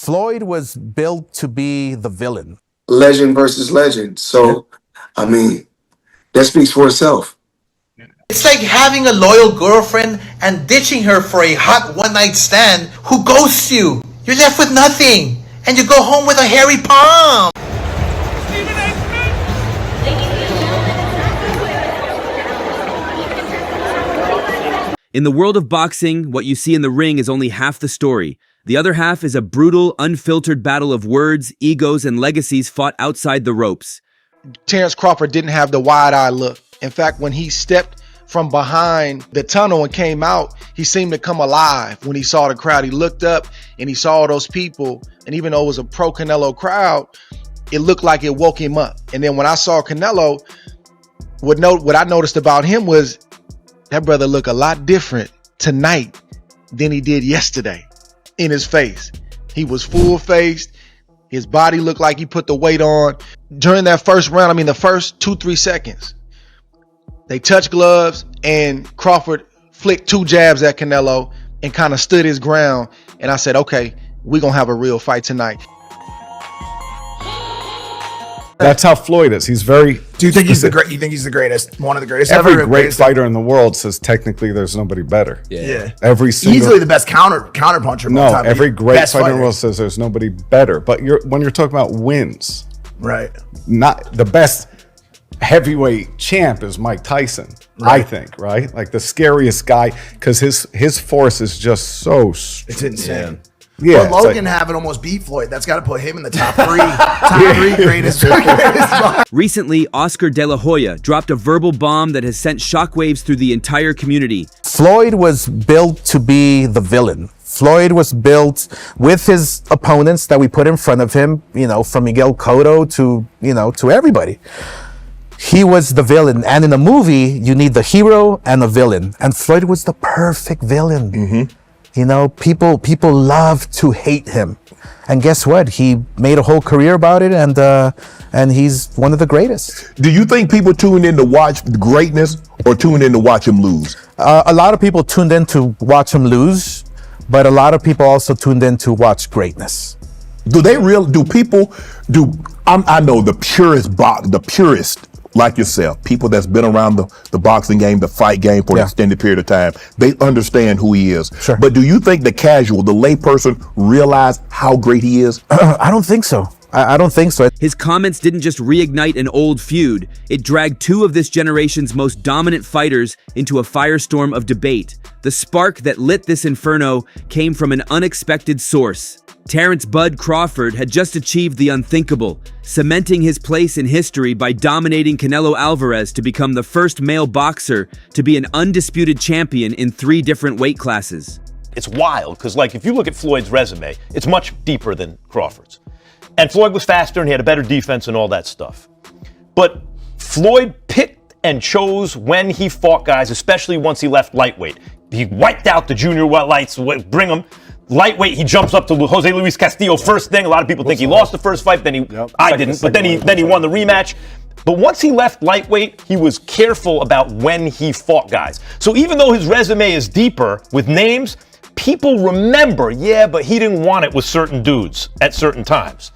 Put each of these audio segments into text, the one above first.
Floyd was built to be the villain. Legend versus legend. So, I mean, that speaks for itself. It's like having a loyal girlfriend and ditching her for a hot one-night stand who ghosts you. You're left with nothing, and you go home with a hairy palm. In the world of boxing, what you see in the ring is only half the story. The other half is a brutal, unfiltered battle of words, egos, and legacies fought outside the ropes. Terrence Crawford didn't have the wide-eye look. In fact, when he stepped from behind the tunnel and came out, he seemed to come alive when he saw the crowd. He looked up and he saw those people, and even though it was a pro-Canelo crowd, it looked like it woke him up. And then when I saw Canelo, what I noticed about him was that brother looked a lot different tonight than he did yesterday in his face. He was full-faced. His body looked like he put the weight on. During that first round, I mean the first 2-3 seconds, they touched gloves and Crawford flicked 2 jabs at Canelo and kind of stood his ground. And I said, okay, we're going to have a real fight tonight. That's how Floyd is. He's very. Do you think he's the great? You think he's the greatest? One of the greatest. Every great fighter in the world says technically there's nobody better. Yeah. Every single, easily the best counter puncher. No, every great fighter in the world says there's nobody better. But when you're talking about wins, right? Not the best heavyweight champ is Mike Tyson. Right. I think, right? Like the scariest guy because his force is just so. It's insane. Yeah, but Logan having almost beat Floyd, that's got to put him in the top three greatest. Recently, Oscar De La Hoya dropped a verbal bomb that has sent shockwaves through the entire community. Floyd was built to be the villain. Floyd was built with his opponents that we put in front of him, from Miguel Cotto to everybody. He was the villain. And in a movie, you need the hero and a villain. And Floyd was the perfect villain. Mm-hmm. People love to hate him, and guess what? He made a whole career about it, and he's one of the greatest. Do you think people tuned in to watch greatness or tuned in to watch him lose? A lot of people tuned in to watch him lose, but a lot of people also tuned in to watch greatness. I know the purist like yourself, people that's been around the boxing game, the fight game for an extended period of time, they understand who he is. Sure. But do you think the casual, the layperson realize how great he is? I don't think so. I don't think so. His comments didn't just reignite an old feud, it dragged 2 of this generation's most dominant fighters into a firestorm of debate. The spark that lit this inferno came from an unexpected source. Terrence "Bud" Crawford had just achieved the unthinkable, cementing his place in history by dominating Canelo Alvarez to become the first male boxer to be an undisputed champion in 3 different weight classes. It's wild, because if you look at Floyd's resume, it's much deeper than Crawford's. And Floyd was faster and he had a better defense and all that stuff. But Floyd picked and chose when he fought guys, especially once he left lightweight. He wiped out the junior welterweights, bring them. Lightweight, he jumps up to Jose Luis Castillo first thing. A lot of people think he lost the first fight, I didn't, but then he won the rematch. But once he left lightweight, he was careful about when he fought guys. So even though his resume is deeper with names, people remember, but he didn't want it with certain dudes at certain times.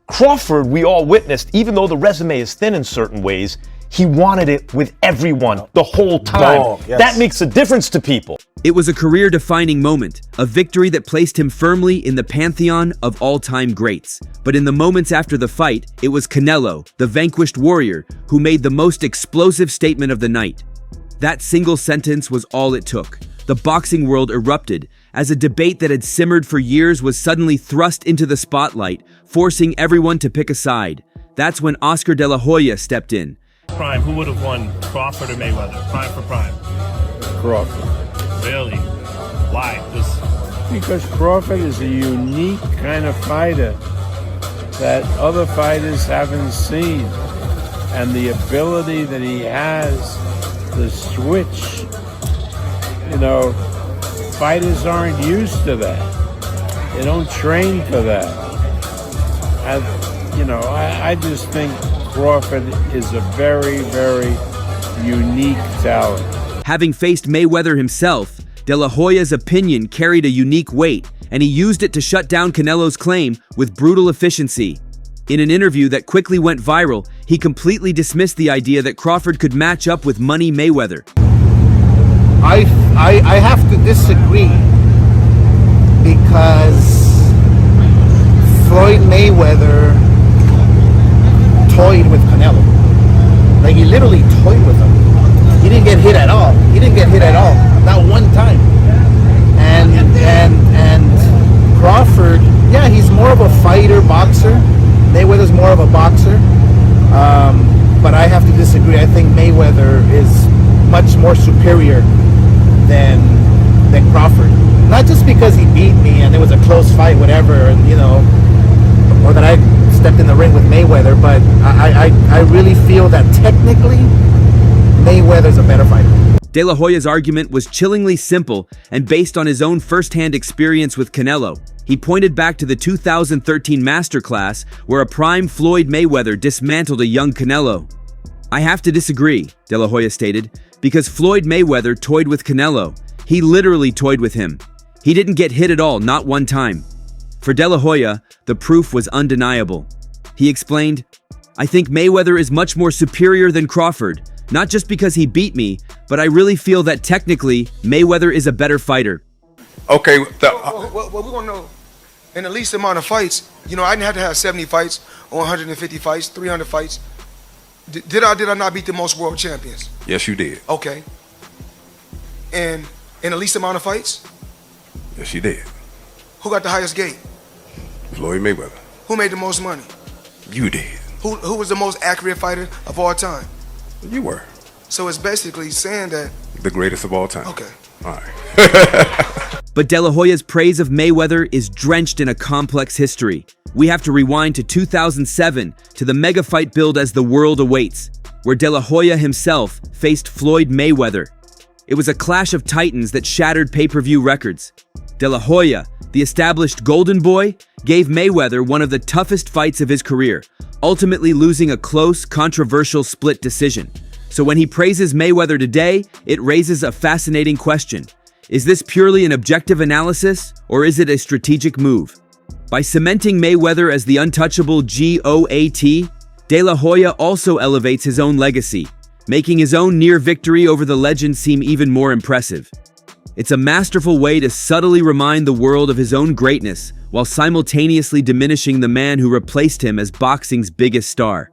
Crawford, we all witnessed, even though the resume is thin in certain ways, he wanted it with everyone the whole time. That makes a difference to people. It was a career-defining moment, a victory that placed him firmly in the pantheon of all-time greats. But in the moments after the fight, it was Canelo, the vanquished warrior, who made the most explosive statement of the night. That single sentence was all it took. The boxing world erupted, as a debate that had simmered for years was suddenly thrust into the spotlight, forcing everyone to pick a side. That's when Oscar De La Hoya stepped in. Prime, who would have won, Crawford or Mayweather? Prime for prime. Crawford. Really? Why? Because Crawford is a unique kind of fighter that other fighters haven't seen. And the ability that he has to switch, fighters aren't used to that. They don't train for that. I just think Crawford is a very, very unique talent. Having faced Mayweather himself, De La Hoya's opinion carried a unique weight, and he used it to shut down Canelo's claim with brutal efficiency. In an interview that quickly went viral, he completely dismissed the idea that Crawford could match up with Money Mayweather. I have to disagree because Floyd Mayweather toyed with Canelo. Like, he literally toyed with him. He didn't get hit at all. Not one time. And Crawford, yeah, he's more of a fighter, boxer. Mayweather's more of a boxer. But I have to disagree. I think Mayweather is much more superior than Crawford. Not just because he beat me and it was a close fight, whatever, and or that I stepped in the ring with Mayweather, but I really feel that technically Mayweather's a better fighter. De La Hoya's argument was chillingly simple and based on his own first-hand experience with Canelo. He pointed back to the 2013 masterclass where a prime Floyd Mayweather dismantled a young Canelo. I have to disagree, De La Hoya stated, because Floyd Mayweather toyed with Canelo. He literally toyed with him. He didn't get hit at all, not one time. For De La Hoya, the proof was undeniable. He explained, "I think Mayweather is much more superior than Crawford, not just because he beat me, but I really feel that technically, Mayweather is a better fighter." Okay. Well, we're going to know in the least amount of fights, I didn't have to have 70 fights or 150 fights, 300 fights. Did I not beat the most world champions? Yes, you did. Okay. And in the least amount of fights? Yes, you did. Who got the highest gate? Floyd Mayweather. Who made the most money? You did. Who was the most accurate fighter of all time? You were. So it's basically saying that... The greatest of all time. Okay. All right. But De La Hoya's praise of Mayweather is drenched in a complex history. We have to rewind to 2007 to the mega fight billed as The World Awaits, where De La Hoya himself faced Floyd Mayweather. It was a clash of titans that shattered pay-per-view records. De La Hoya, the established golden boy, gave Mayweather one of the toughest fights of his career, ultimately losing a close, controversial split decision. So when he praises Mayweather today, it raises a fascinating question. Is this purely an objective analysis, or is it a strategic move? By cementing Mayweather as the untouchable GOAT, De La Hoya also elevates his own legacy, making his own near victory over the legend seem even more impressive. It's a masterful way to subtly remind the world of his own greatness, while simultaneously diminishing the man who replaced him as boxing's biggest star.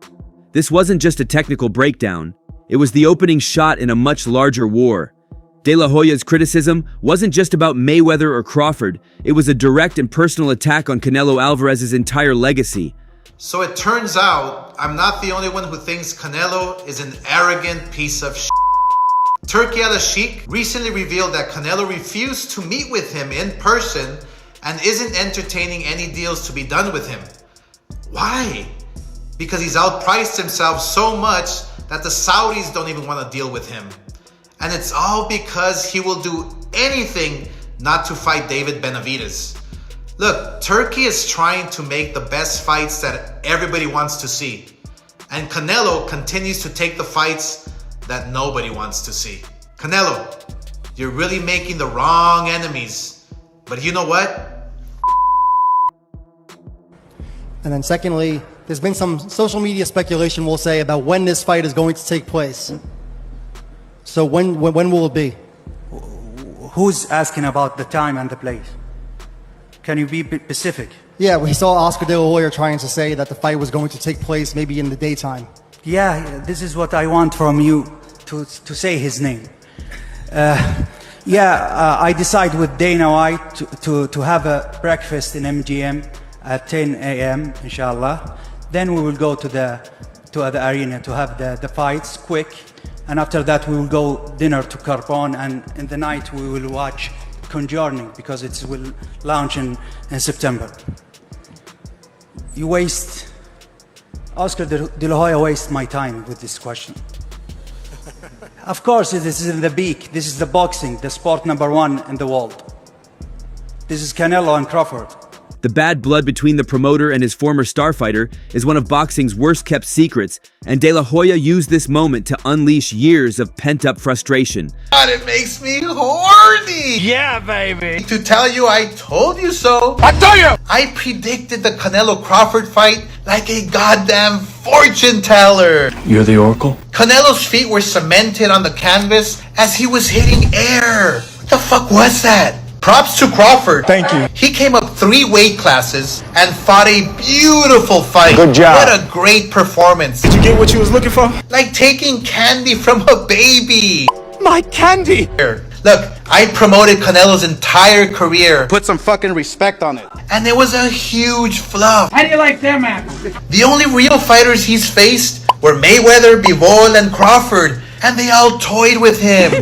This wasn't just a technical breakdown, it was the opening shot in a much larger war. De La Hoya's criticism wasn't just about Mayweather or Crawford, it was a direct and personal attack on Canelo Alvarez's entire legacy. So it turns out I'm not the only one who thinks Canelo is an arrogant piece of shit. Turki Alalshikh recently revealed that Canelo refused to meet with him in person and isn't entertaining any deals to be done with him. Why? Because he's outpriced himself so much that the Saudis don't even want to deal with him. And it's all because he will do anything not to fight David Benavidez. Look, Turki is trying to make the best fights that everybody wants to see. And Canelo continues to take the fights that nobody wants to see. Canelo, you're really making the wrong enemies. But you know what? And then secondly, there's been some social media speculation, we'll say, about when this fight is going to take place. So when will it be? Who's asking about the time and the place? Can you be specific? Yeah, we saw Oscar De La Hoya trying to say that the fight was going to take place maybe in the daytime. Yeah, this is what I want from you, to say his name. I decide with Dana White to have a breakfast in MGM at 10 a.m. inshallah. Then we will go to the arena to have the fights quick. And after that, we will go dinner to Carbon, and in the night we will watch Conjuring because it will launch in September. You waste, Oscar De La Hoya wastes my time with this question. Of course, this is in the peak. This is the boxing, the sport #1 in the world. This is Canelo and Crawford. The bad blood between the promoter and his former star fighter is one of boxing's worst-kept secrets, and De La Hoya used this moment to unleash years of pent-up frustration. God, it makes me horny! Yeah, baby! To tell you I told you so. I told you! I predicted the Canelo-Crawford fight like a goddamn fortune teller. You're the Oracle? Canelo's feet were cemented on the canvas as he was hitting air. What the fuck was that? Props to Crawford. Thank you. He came up 3 weight classes and fought a beautiful fight. Good job. What a great performance. Did you get what you was looking for? Like taking candy from a baby. My candy! Look, I promoted Canelo's entire career. Put some fucking respect on it. And it was a huge fluff. How do you like them apples? The only real fighters he's faced were Mayweather, Bivol, and Crawford. And they all toyed with him.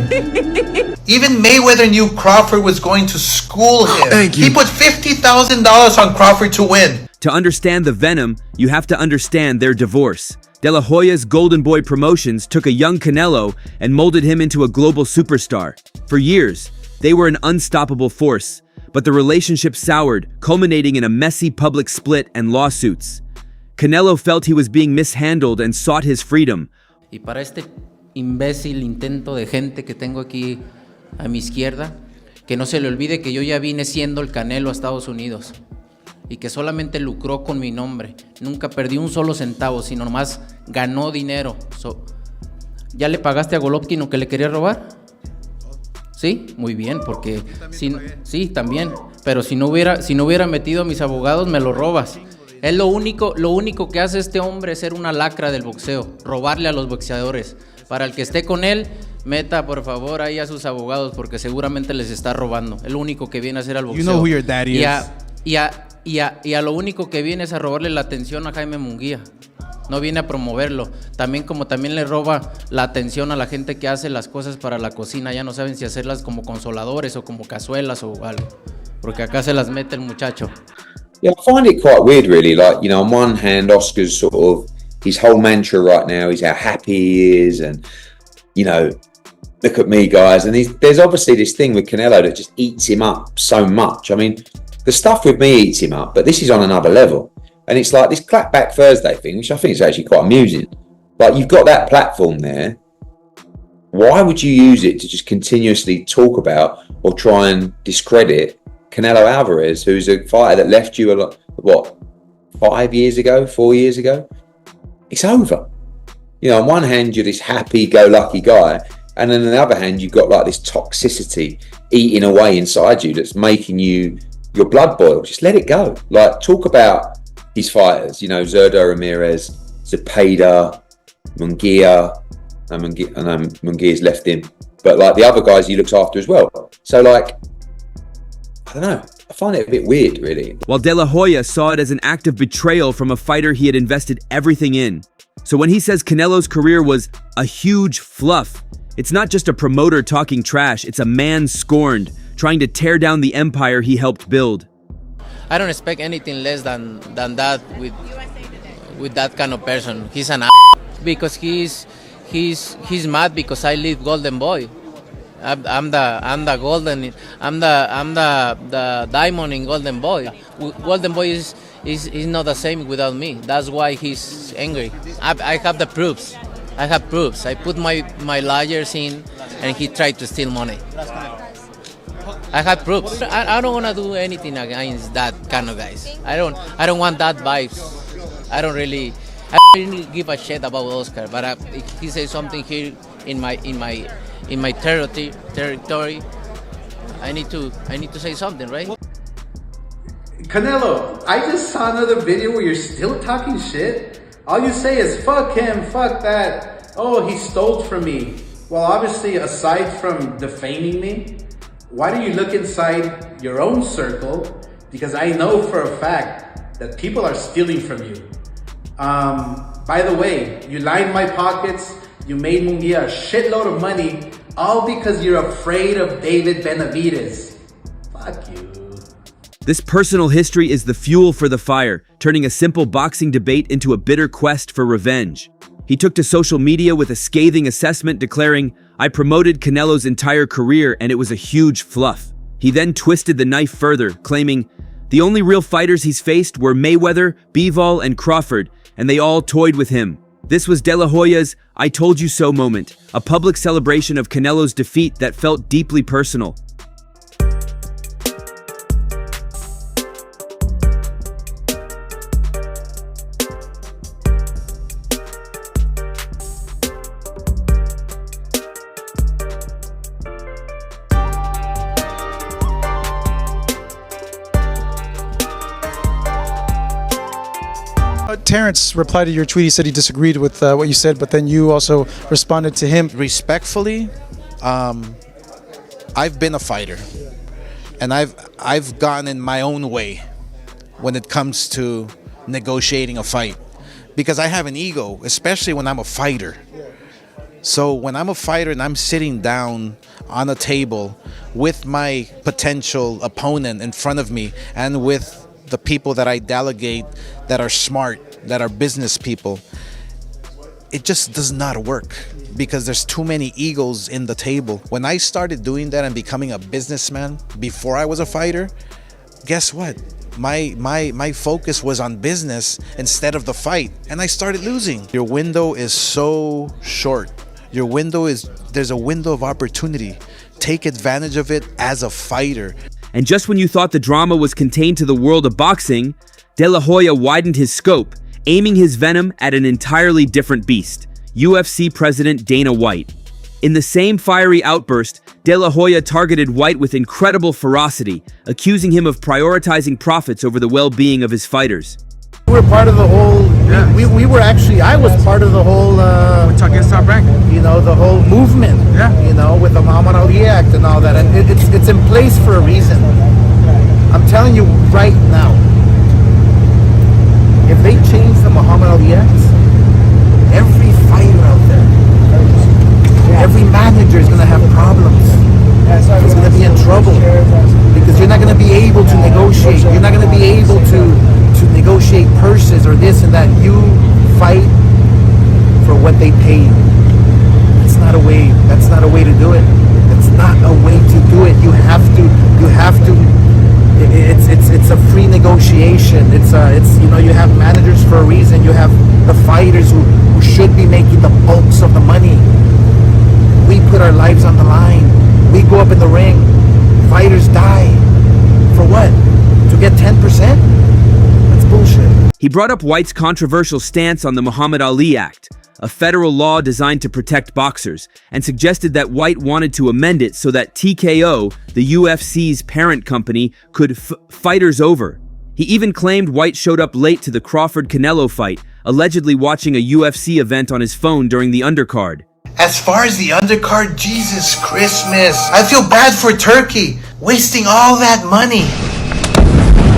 Even Mayweather knew Crawford was going to school him. Thank you. He put $50,000 on Crawford to win. To understand the venom, you have to understand their divorce. De La Hoya's Golden Boy Promotions took a young Canelo and molded him into a global superstar. For years, they were an unstoppable force, but the relationship soured, culminating in a messy public split and lawsuits. Canelo felt he was being mishandled and sought his freedom. Y para este imbécil intento de gente que tengo aquí a mi izquierda, que no se le olvide que yo ya vine siendo el Canelo a Estados Unidos y que solamente lucró con mi nombre. Nunca perdí un solo centavo, sino nomás ganó dinero. ¿Ya le pagaste a Golovkin lo que le quería robar? Sí, muy bien, porque sí, también. Pero si no hubiera metido a mis abogados, me lo robas. Es lo único que hace este hombre es ser una lacra del boxeo, robarle a los boxeadores. Para el que esté con él, meta por favor ahí a sus abogados porque seguramente les está robando. Es lo único que viene a hacer al boxeo. You know who your daddy is. Y a lo único que viene es a robarle la atención a Jaime Munguía. No viene a promoverlo. También le roba la atención a la gente que hace las cosas para la cocina. Ya no saben si hacerlas como consoladores o como cazuelas o algo. Porque acá se las mete el muchacho. Yeah, I find it quite weird, really. Like, you know, on one hand, Oscar's sort of, his whole mantra right now is how happy he is, and, you know, look at me, guys. And there's obviously this thing with Canelo that just eats him up so much. I mean, the stuff with me eats him up, but this is on another level. And it's like this Clapback Thursday thing, which I think is actually quite amusing. Like, you've got that platform there. Why would you use it to just continuously talk about or try and discredit Canelo Alvarez, who's a fighter that left you 4 years ago? It's over. You know, on one hand, you're this happy-go-lucky guy, and then on the other hand, you've got like this toxicity eating away inside you that's making your blood boil. Just let it go. Like, talk about his fighters, you know, Zurdo Ramirez, Zepeda, Munguia. I know Munguia's left him, but like the other guys he looks after as well. So like, I don't know. I find it a bit weird, really. While De La Hoya saw it as an act of betrayal from a fighter he had invested everything in. So when he says Canelo's career was a huge fluff, it's not just a promoter talking trash, it's a man scorned, trying to tear down the empire he helped build. I don't expect anything less than that with that kind of person. He's an because he's mad because I leave Golden Boy. I'm the diamond in Golden Boy. Golden Boy is not the same without me. That's why he's angry. I have the proofs. I put my liars in, and he tried to steal money. I have proofs. I don't want to do anything against that kind of guys. I don't want that vibes. I don't really give a shit about Oscar. But if he says something here in my territory, I need to say something, right? Canelo, I just saw another video where you're still talking shit. All you say is fuck him, fuck that. Oh, he stole from me. Well, obviously, aside from defaming me, why don't you look inside your own circle? Because I know for a fact that people are stealing from you. By the way, you lined my pockets. You made Munguia a shitload of money, all because you're afraid of David Benavidez. Fuck you. This personal history is the fuel for the fire, turning a simple boxing debate into a bitter quest for revenge. He took to social media with a scathing assessment declaring, "I promoted Canelo's entire career and it was a huge fluff." He then twisted the knife further, claiming, The only real fighters he's faced were Mayweather, Bivol, and Crawford, and they all toyed with him. This was De La Hoya's "I told you so" moment, a public celebration of Canelo's defeat that felt deeply personal. Terrence replied to your tweet. He said he disagreed with what you said, but then you also responded to him. Respectfully, I've been a fighter, and I've gotten in my own way when it comes to negotiating a fight, because I have an ego, especially when I'm a fighter. So when I'm a fighter and I'm sitting down on a table with my potential opponent in front of me and with the people that I delegate that are smart, that are business people, it just does not work because there's too many egos in the table. When I started doing that and becoming a businessman before I was a fighter, guess what? My focus was on business instead of the fight, and I started losing. Your window is so short. There's a window of opportunity. Take advantage of it as a fighter. And just when you thought the drama was contained to the world of boxing, De La Hoya widened his scope, aiming his venom at an entirely different beast, UFC President Dana White. In the same fiery outburst, De La Hoya targeted White with incredible ferocity, accusing him of prioritizing profits over the well-being of his fighters. We were part of the whole. We were actually. I was part of the whole. Against Top Rank. You know, the whole movement. Yeah. You know, with the Muhammad Ali Act and all that, and it's in place for a reason. I'm telling you right now. If they change the Muhammad Ali Act, every fighter out there, every manager is going to have problems. He's going to be in trouble because you're not going to be able to negotiate. You're not going to be able to negotiate purses or this and that. You fight for what they pay you. That's not a way. That's not a way to do it. That's not a way to do it. You have to. It's a free negotiation. It's you know, you have managers for a reason. You have the fighters who should be making the bulks of the money. We put our lives on the line. We go up in the ring. Fighters die. For what? To get 10%? That's bullshit. He brought up White's controversial stance on the Muhammad Ali Act, a federal law designed to protect boxers, and suggested that White wanted to amend it so that TKO, the UFC's parent company, could fighters over. He even claimed White showed up late to the Crawford-Canelo fight, allegedly watching a UFC event on his phone during the undercard. As far as the undercard, Jesus Christmas, I feel bad for Turki, wasting all that money.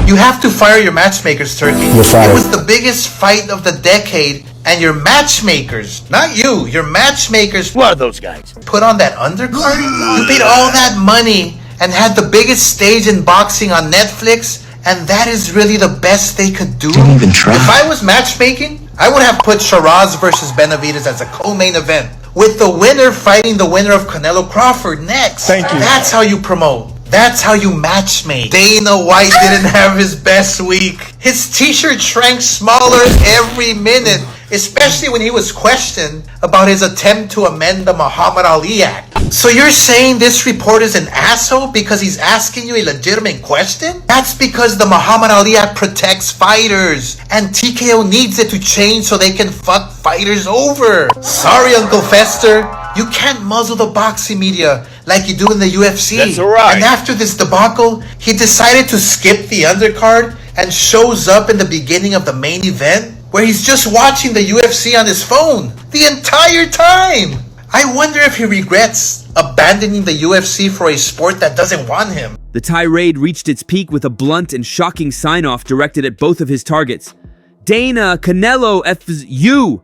You have to fire your matchmakers, Turki. It was the biggest fight of the decade, and your matchmakers, not you, your matchmakers. What are those guys? Put on that undercard? You paid all that money and had the biggest stage in boxing on Netflix, and that is really the best they could do? Didn't even try. If I was matchmaking, I would have put Shiraz versus Benavidez as a co-main event, with the winner fighting the winner of Canelo Crawford next. Thank you. That's how you promote. That's how you matchmake. Dana White didn't have his best week. His t-shirt shrank smaller every minute, especially when he was questioned about his attempt to amend the Muhammad Ali Act. So you're saying this reporter is an asshole because he's asking you a legitimate question? That's because the Muhammad Ali Act protects fighters, and TKO needs it to change so they can fuck fighters over. Sorry, Uncle Fester. You can't muzzle the boxing media like you do in the UFC. That's alright. And after this debacle, he decided to skip the undercard and shows up in the beginning of the main event where he's just watching the UFC on his phone the entire time. I wonder if he regrets abandoning the UFC for a sport that doesn't want him. The tirade reached its peak with a blunt and shocking sign-off directed at both of his targets. Dana, Canelo, F's you.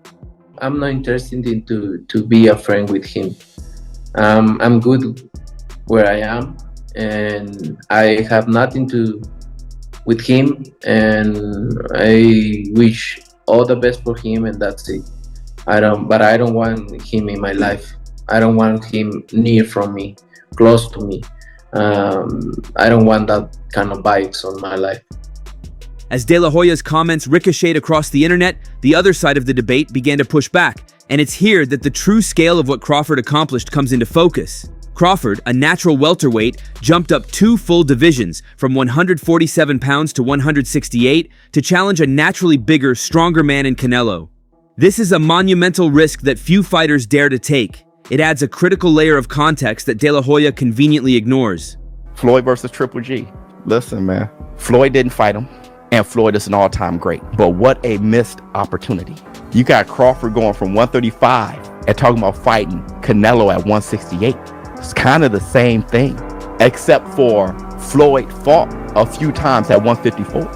I'm not interested in to be a friend with him. I'm good where I am, and I have nothing to with him, and I wish all the best for him, and that's it. I don't want him in my life. I don't want him near from me, close to me. I don't want that kind of vibes on my life. As De La Hoya's comments ricocheted across the internet, the other side of the debate began to push back, and it's here that the true scale of what Crawford accomplished comes into focus. Crawford, a natural welterweight, jumped up 2 full divisions from 147 pounds to 168 to challenge a naturally bigger, stronger man in Canelo. This is a monumental risk that few fighters dare to take. It adds a critical layer of context that De La Hoya conveniently ignores. Floyd versus Triple G. Listen, man, Floyd didn't fight him, and Floyd is an all-time great. But what a missed opportunity. You got Crawford going from 135 and talking about fighting Canelo at 168. It's kind of the same thing, except for Floyd fought a few times at 154.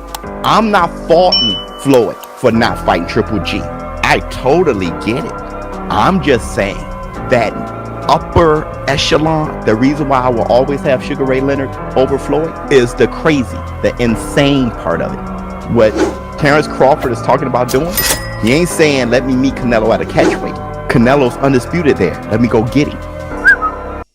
I'm not faulting Floyd for not fighting Triple G. I totally get it. I'm just saying that upper echelon, the reason why I will always have Sugar Ray Leonard over Floyd is the crazy, the insane part of it. What Terrence Crawford is talking about doing, he ain't saying let me meet Canelo at a catchweight. Canelo's undisputed there. Let me go get him.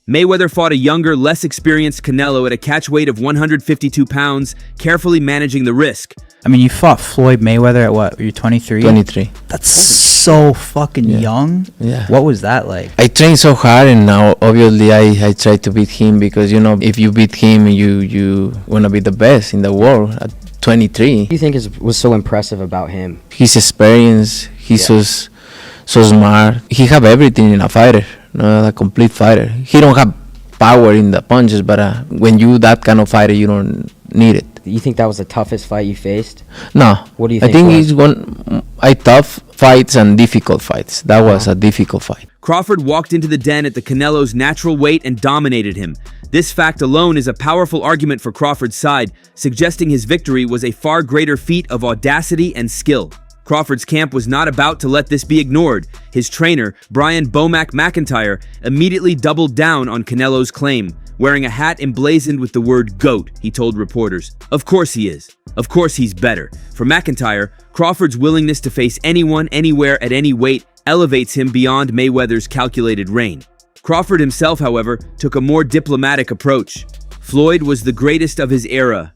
Mayweather fought a younger, less experienced Canelo at a catchweight of 152 pounds, carefully managing the risk. I mean, you fought Floyd Mayweather at what? Were you 23? 23. That's so fucking young. Yeah. What was that like? I trained so hard, and now obviously I try to beat him because, you know, if you beat him, you want to be the best in the world at 23. What do you think was so impressive about him? His experience, he's so smart. He have everything in a fighter, a complete fighter. He don't have power in the punches, but when you that kind of fighter, you don't need it. You think that was the toughest fight you faced? No. What do you think? I think he's tough fights and difficult fights. That was a difficult fight. Crawford walked into the den at the Canelo's natural weight and dominated him. This fact alone is a powerful argument for Crawford's side, suggesting his victory was a far greater feat of audacity and skill. Crawford's camp was not about to let this be ignored. His trainer, Brian Bomac McIntyre, immediately doubled down on Canelo's claim. Wearing a hat emblazoned with the word GOAT, he told reporters. Of course he is. Of course he's better. For McIntyre, Crawford's willingness to face anyone, anywhere, at any weight elevates him beyond Mayweather's calculated reign. Crawford himself, however, took a more diplomatic approach. Floyd was the greatest of his era.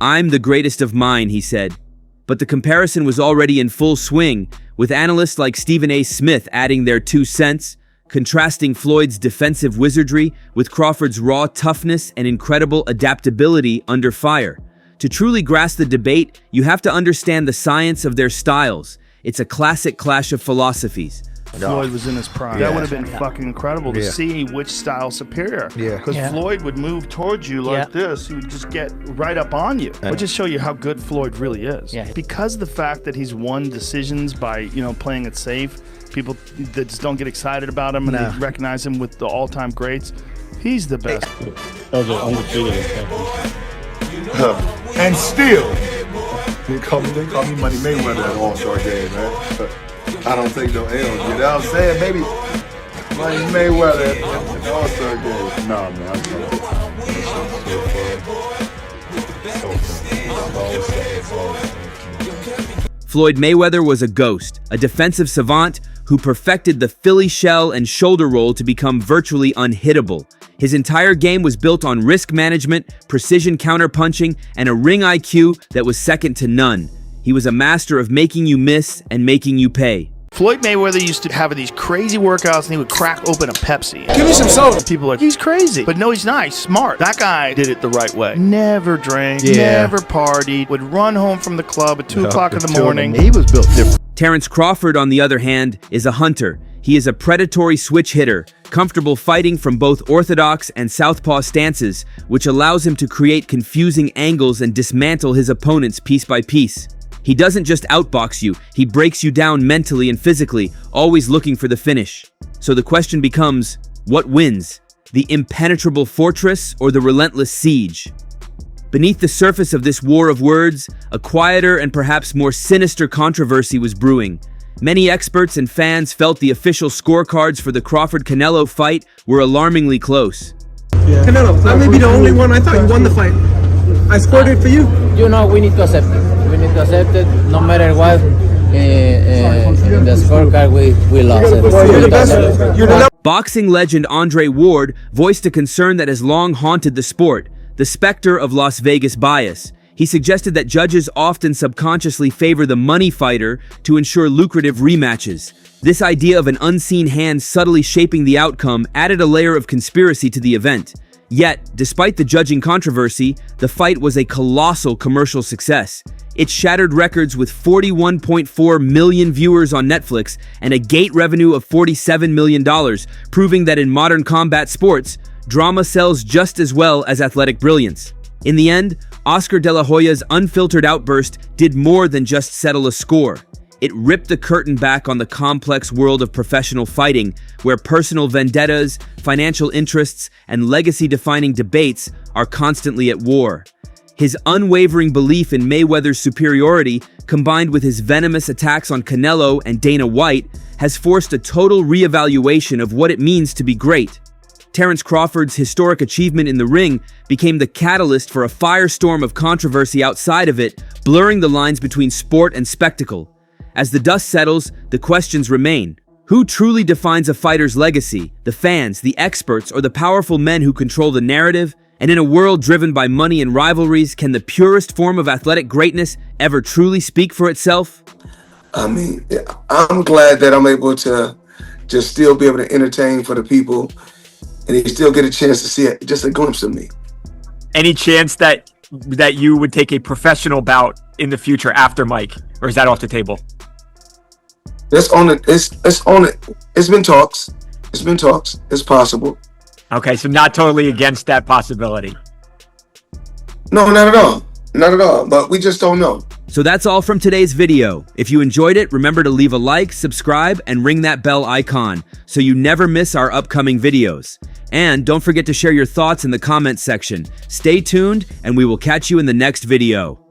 I'm the greatest of mine, he said. But the comparison was already in full swing, with analysts like Stephen A. Smith adding their 2 cents, contrasting Floyd's defensive wizardry with Crawford's raw toughness and incredible adaptability under fire. To truly grasp the debate, you have to understand the science of their styles. It's a classic clash of philosophies. Floyd was in his prime. That would have been fucking incredible to see which style's superior. Because Floyd would move towards you like this, he would just get right up on you. It would just show you how good Floyd really is. Because of the fact that he's won decisions by, you know, playing it safe, people that just don't get excited about him and they recognize him with the all-time greats, he's the best. Those are undefeated. And still, they call me Money Mayweather at All-Star game, man. I don't take no L's, you know what I'm saying? Maybe Money Mayweather at the All-Star game. No, man. Floyd Mayweather was a ghost, a defensive savant who perfected the Philly shell and shoulder roll to become virtually unhittable. His entire game was built on risk management, precision counterpunching, and a ring IQ that was second to none. He was a master of making you miss and making you pay. Floyd Mayweather used to have these crazy workouts and he would crack open a Pepsi. Give me some soda. People are like, he's crazy. But no, he's not. He's smart. That guy did it the right way. Never drank, never partied, would run home from the club at 2 o'clock in the morning. He was built different. Terrence Crawford, on the other hand, is a hunter. He is a predatory switch hitter, comfortable fighting from both orthodox and southpaw stances, which allows him to create confusing angles and dismantle his opponents piece by piece. He doesn't just outbox you, he breaks you down mentally and physically, always looking for the finish. So the question becomes, what wins? The impenetrable fortress or the relentless siege? Beneath the surface of this war of words, a quieter and perhaps more sinister controversy was brewing. Many experts and fans felt the official scorecards for the Crawford-Canelo fight were alarmingly close. Canelo, I may be the only one. I thought you won the fight. I scored it for you. You know, we need to accept it. We need to accept it, no matter what. In the scorecard, we lost it. You're the best. Boxing legend Andre Ward voiced a concern that has long haunted the sport, the specter of Las Vegas bias. He suggested that judges often subconsciously favor the money fighter to ensure lucrative rematches. This idea of an unseen hand subtly shaping the outcome added a layer of conspiracy to the event. Yet, despite the judging controversy, the fight was a colossal commercial success. It shattered records with 41.4 million viewers on Netflix and a gate revenue of $47 million, proving that in modern combat sports, drama sells just as well as athletic brilliance. In the end, Oscar De La Hoya's unfiltered outburst did more than just settle a score. It ripped the curtain back on the complex world of professional fighting, where personal vendettas, financial interests, and legacy-defining debates are constantly at war. His unwavering belief in Mayweather's superiority, combined with his venomous attacks on Canelo and Dana White, has forced a total reevaluation of what it means to be great. Terence Crawford's historic achievement in the ring became the catalyst for a firestorm of controversy outside of it, blurring the lines between sport and spectacle. As the dust settles, the questions remain. Who truly defines a fighter's legacy? The fans, the experts, or the powerful men who control the narrative? And in a world driven by money and rivalries, can the purest form of athletic greatness ever truly speak for itself? I mean, I'm glad that I'm able to just still be able to entertain for the people, and they still get a chance to see just a glimpse of me. Any chance that you would take a professional bout in the future after Mike, or is that off the table? That's on it. It's on it. It's been talks. It's possible. Okay, so not totally against that possibility. No, not at all. Not at all. But we just don't know. So that's all from today's video. If you enjoyed it, remember to leave a like, subscribe, and ring that bell icon so you never miss our upcoming videos. And don't forget to share your thoughts in the comments section. Stay tuned, and we will catch you in the next video.